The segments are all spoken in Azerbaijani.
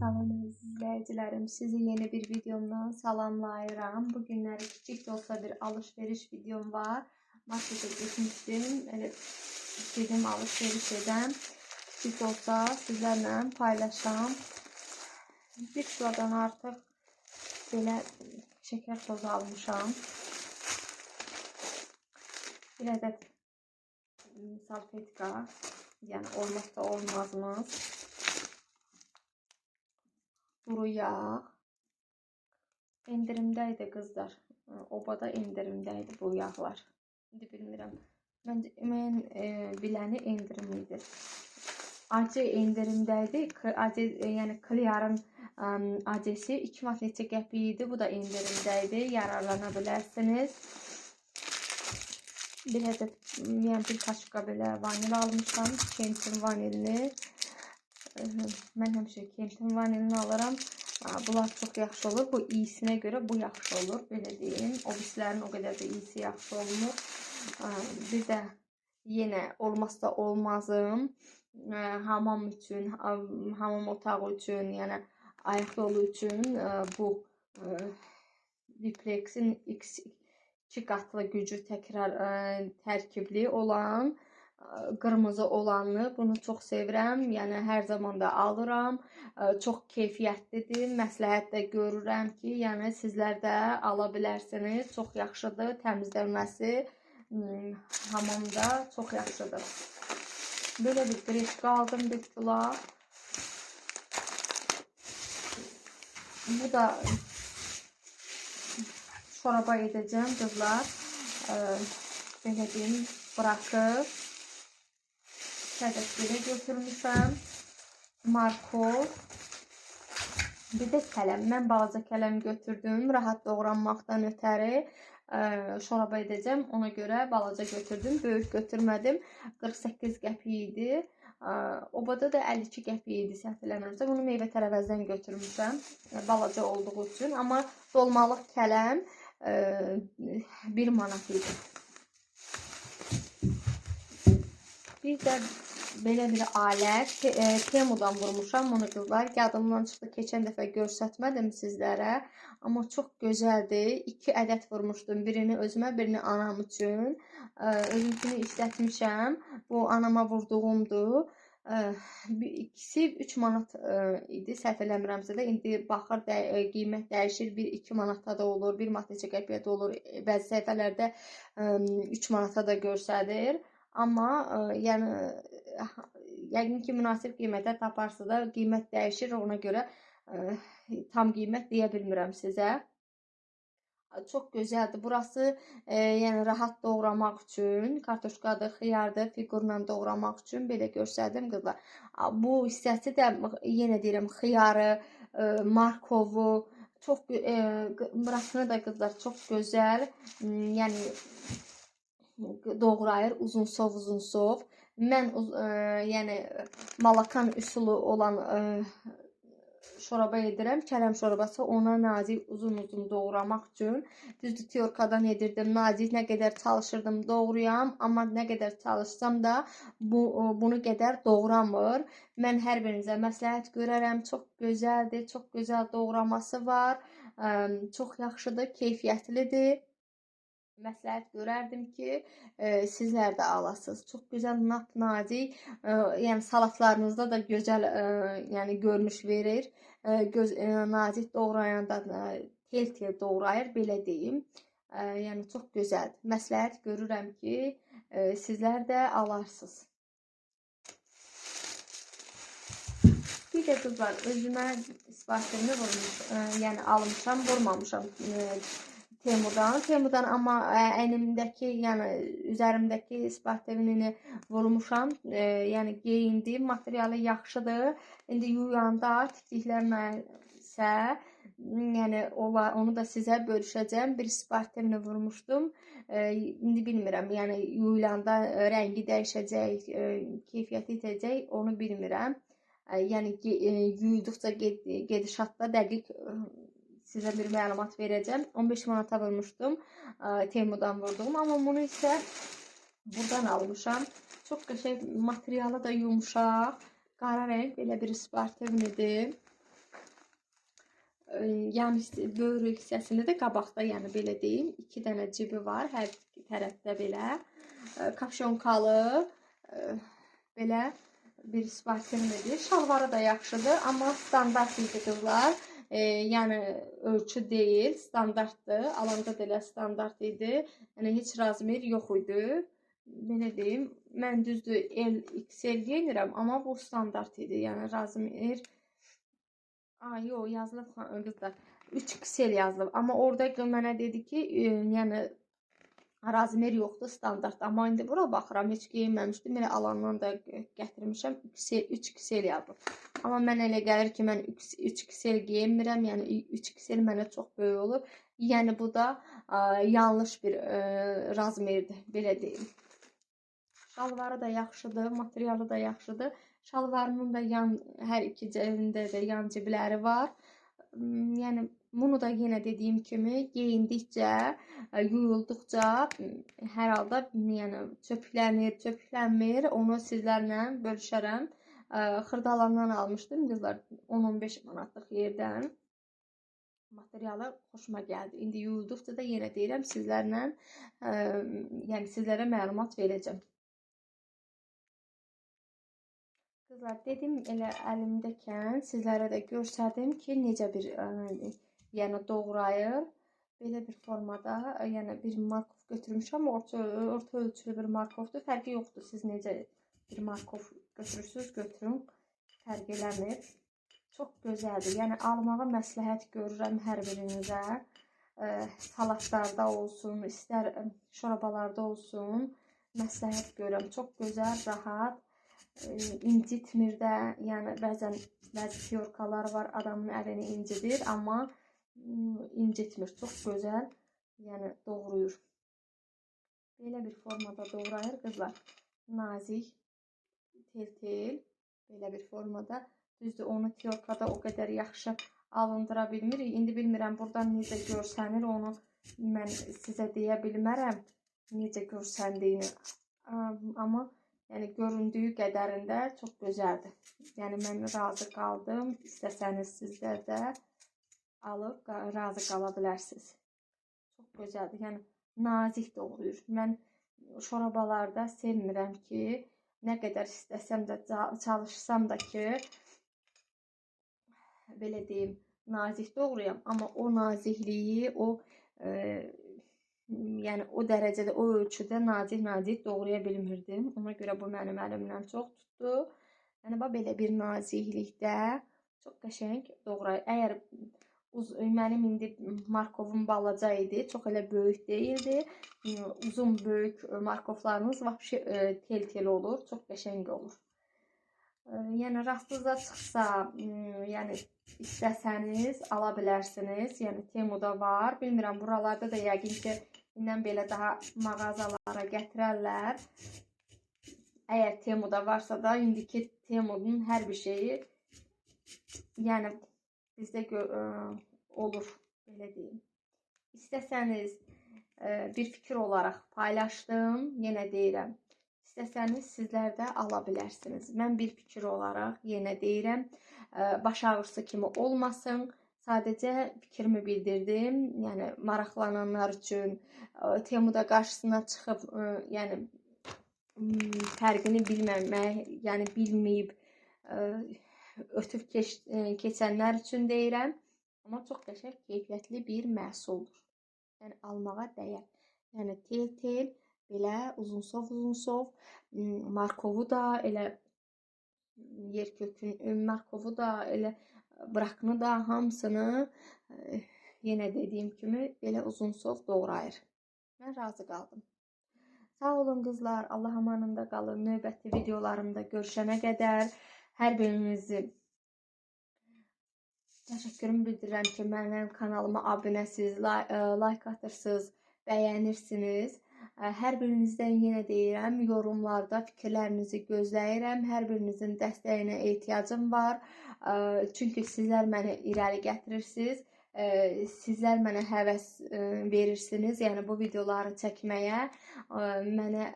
Salam əziz izləyicilərim, sizi yeni bir videomdan salamlayıram. Bugünləri kiçik də olsa bir alış-veriş videom var. Markete getmişdim, dedim alış-veriş edəm. Kiçik də olsa sizlərlə paylaşam. Bir kilodan artıq belə şəkər tozu almışam. Bir ədəd salfetka, yəni olmazsa olmazımız. Duru yağ. İndirimdəydi qızlar. Obada indirimdəydi bu yağlar. İndi bilmirəm. Mən biləni indirim idi. Acı indirimdəydi. Acı, yəni Clear'ın acısı 2 manat neçə qəpik idi. Bu da indirimdəydi. Yararlana bilərsiniz. Bir ədəd, yəni bir kaşıqa belə vanil almışam. Kentin vanilini. Mən həmişə Kentin vanilini alıram. Bunlar çox yaxşı olur. Bu iyisinə görə bu yaxşı olur. Belə deyim. O birislərin o qədər də iyisi yaxşı olmur. Bir də yenə olmazsa olmazım. Hamam üçün, hamam otağı üçün, yəni ayaq yolu üçün bu Duplex'in X2 qatlı gücü təkrar tərkibli olan qırmızı olanı, bunu çox sevirəm. Yəni hər zaman da alıram. Çox keyfiyyətlidir. Məsləhət də görürəm ki, yəni sizlər də ala bilərsiniz. Çox yaxşıdır. Təmizlənməsi hamamda çox yaxşıdır. Belə bir qreşka aldım 1 kilo. Bu da şoraba edəcəm qızlar. Belə deyim, bırakıb sədəf belə götürmüşəm. Markov. Bir də kələm. Mən balaca kələm götürdüm. Rahat doğranmaqdan ötəri şoraba edəcəm. Ona görə balaca götürdüm. Böyük götürmədim. 48 qəpik idi. Obada da 52 qəpik idi, səhv eləmirəmsə. Bunu meyvə tərəvəzdən götürmüşəm. Balaca olduğu üçün. Amma dolmalıq kələm 1 manat idi. Bir də belə bir alət Temu'dan vurmuşam bunu qızlar. Yadımdan çıxdı, keçən dəfə göstərmədim sizlərə. Amma çox gözəldir. 2 ədəd vurmuşdum. Birini özümə, birini anam üçün. Özümkünü işlətmişəm. Bu anama vurduğumdur. İkisi 3 manat idi, səhv eləmirəmsə də. İndi baxır qiymət dəyişir. 1-2 manata da olur, 1 manat neçə qəpiyə də olur. Bəzi səhifələrdə 3 manata da göstərir. Amma yəni yəqin ki, münasib qiymətə taparsınız da, qiymət dəyişir, ona görə tam qiymət deyə bilmirəm sizə. Çox gözəldir. Burası yəni rahat doğramaq üçün, kartoşkadır, xiyardır, figurla doğramaq üçün belə göstərdim qızlar. Bu hissəsi də yenə deyirəm, xiyarı, markovu, çox burasını da qızlar çox gözəl. Yəni doğrayır uzunsov. Mən yəni malakan üsulu olan şoraba edirəm. Kələm şorabası, ona nazik uzun doğramaq üçün. Düzdür, teorkadan edirdim. Nazik nə qədər çalışırdım doğrayam. Amma nə qədər çalışsam da bunu qədər doğramır. Mən hər birinizə məsləhət görərəm. Çox gözəldir. Çox gözəl doğraması var. Çox yaxşıdır. Keyfiyyətlidir. Məsləhət görərdim ki, sizlər də alasınız. Çox gözəl, nazik, yəni salatlarınızda da gözəl yəni görünüş verir. Nazik doğrayanda tel doğrayır, belə deyim. Yəni çox gözəldir. Məsləhət görürəm ki, sizlər də alarsınız. Bir də qızlar, özümə sifarişini yəni almışam, vurmamışam Temu'dan, amma əynimdəki, yəni üzərimdəki sifarişini vurmuşam. Yəni geyindim, materialı yaxşıdır. İndi yuyanda tikliklərsə, yəni onu da sizə bölüşəcəm. Bir sifarişini vurmuşdum. İndi bilmirəm, yəni yuyulanda rəngi dəyişəcək, keyfiyyəti itəcək, onu bilmirəm. Yəni yuyulduqca gedişatda dəqiq sizə bir məlumat verəcəm. 15 manata vurmuşdum. Temu'dan vurduğum. Amma bunu isə buradan almışam. Çox qəşəng, materialı da yumuşaq. Qara rəng belə bir sportivnidir. Yəni böyrü hissəsində də qabaqda, yəni belə deyim, 2 dənə cibi var, hər tərəfdə belə. Kapşonkalı belə bir sportivlidir. Şalvarı da yaxşıdır, amma standart idi qızlar. Yəni ölçü deyil, standartdır. Alanda da elə standart idi. Yəni heç razmer yox idi. Belə deyim, mən düzdür L, XL geyinirəm, amma bu standart idi. Yəni razmer yox, yazılıb qızlar. 3XL yazılıb. Amma orada mənə dedi ki, yəni razmer yoxdur, standart. Amma indi bura baxıram, heç geyinməmişdim. Elə alandan da gətirmişəm. 3XL yazılıb. Amma mən elə gəlir ki, mən 3XL geyinmirəm. Yəni 3XL mənə çox böyük olur. Yəni bu da yanlış bir razmerdir, belə deyim. Şalvarı da yaxşıdır, materialı da yaxşıdır. Şalvarının da hər iki cibində də yan cibləri var. Yəni bunu da yenə dediyim kimi geyindikcə, yuyulduqca hər halda yəni çöpüklənmir. Onu sizlərlə bölüşərəm. Xırdalandan almışdım qızlar, 10-15 manatlıq yerdən. Materialı xoşuma gəldi. İndi yuyulduqca da yenə deyirəm sizlərlə, yəni sizlərə məlumat verəcəm. Qızlar, dedim elə əlimdəkən sizlərə də göstərdim ki, necə bir yəni doğrayır. Belə bir formada, yəni bir markov götürmüşəm. Orta ölçülü bir markovdur. Fərqi yoxdur. Siz necə bir markov götürürsünüz, götürün. Fərq eləmir. Çox gözəldir. Yəni almağa məsləhət görürəm hər birinizə. Salatlarda olsun, istər şorabalarda olsun. Məsləhət görürəm. Çox gözəl, rahat. İncitmir də, yəni bəzi fiyorkalar var, adamın əlini incidir, amma incitmir, çox gözəl, yəni doğrayır. Belə bir formada doğrayır qızlar, nazik, tel, belə bir formada. Düzdür, onu fiyorkada o qədər yaxşı alındıra bilmirik. İndi bilmirəm, buradan necə görsənir, onu mən sizə deyə bilmərəm, necə görsəndiyini, amma yəni göründüyü qədərində çox gözəldir. Yəni mən razı qaldım. İstəsəniz sizlər də alıb razı qala bilərsiniz. Çox gözəldir. Yəni nazik doğrayır. Mən şorabalarda sevmirəm ki, nə qədər istəsəm də çalışsam da ki, belə deyim, nazik doğrayam. Amma o nazikliyi, yəni o dərəcədə, o ölçüdə nazik doğraya bilmirdim. Ona görə bu mənim əlimdən çox tutdu. Yəni belə bir naziklikdə çox qəşəng doğrayır. Əgər mənim indi markovum balaca idi, çox elə böyük deyildi. Uzun böyük markovlarınız vəbşi tel olur, çox qəşəng olur. Yəni rastınıza çıxsa, yəni istəsəniz ala bilərsiniz. Yəni Temuda var. Bilmirəm, buralarda da yəqin ki, indən belə daha mağazalara gətirərlər. Əgər Temuda varsa da, indiki Temudun hər bir şeyi yəni bizdə olur, belə deyim. İstəsəniz bir fikir olaraq paylaşdım, yenə deyirəm. İstəsəniz sizlər də ala bilərsiniz. Mən bir fikir olaraq yenə deyirəm, baş ağrısı kimi olmasın. Sadəcə fikrimi bildirdim. Yəni maraqlananlar üçün, Temuda qarşısına çıxıb, yəni fərqini bilməmək, yəni bilməyib ötüb keçənlər üçün deyirəm. Amma çox qəşəng, keyfiyyətli bir məhsuldur. Yəni almağa dəyər. Yəni tel, belə uzunsov, markovu da elə yerkökün, markovu da elə bırakını da hamısını yenə dediyim kimi belə uzunsov doğrayır. Mən razı qaldım. Sağ olun qızlar, Allah amanında qalın. Növbəti videolarımda görüşənə qədər hər birinizi təşəkkürümü bildirirəm ki, mənim kanalıma abunəsiz, like atırsınız, bəyənirsiniz. Hər birinizdən yenə deyirəm, yorumlarda fikirlərinizi gözləyirəm. Hər birinizin dəstəyinə ehtiyacım var. Çünki sizlər məni irəli gətirirsiniz. Sizlər mənə həvəs verirsiniz, yəni bu videoları çəkməyə. Mənə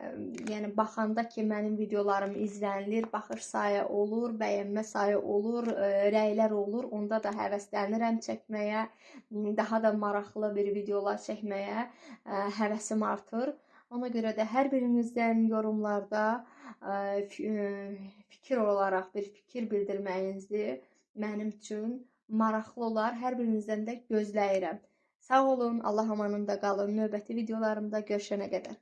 yəni baxanda ki, mənim videolarım izlənilir, baxış sayı olur, bəyənmə sayı olur, rəylər olur, onda da həvəslənirəm çəkməyə, daha da maraqlı bir videolar çəkməyə həvəsim artır. Ona görə də hər birinizdən yorumlarda fikir olaraq bir fikir bildirməyinizi mənim üçün maraqlı olar. Hər birinizdən də gözləyirəm. Sağ olun, Allah amanında qalın. Növbəti videolarımda görüşənə qədər.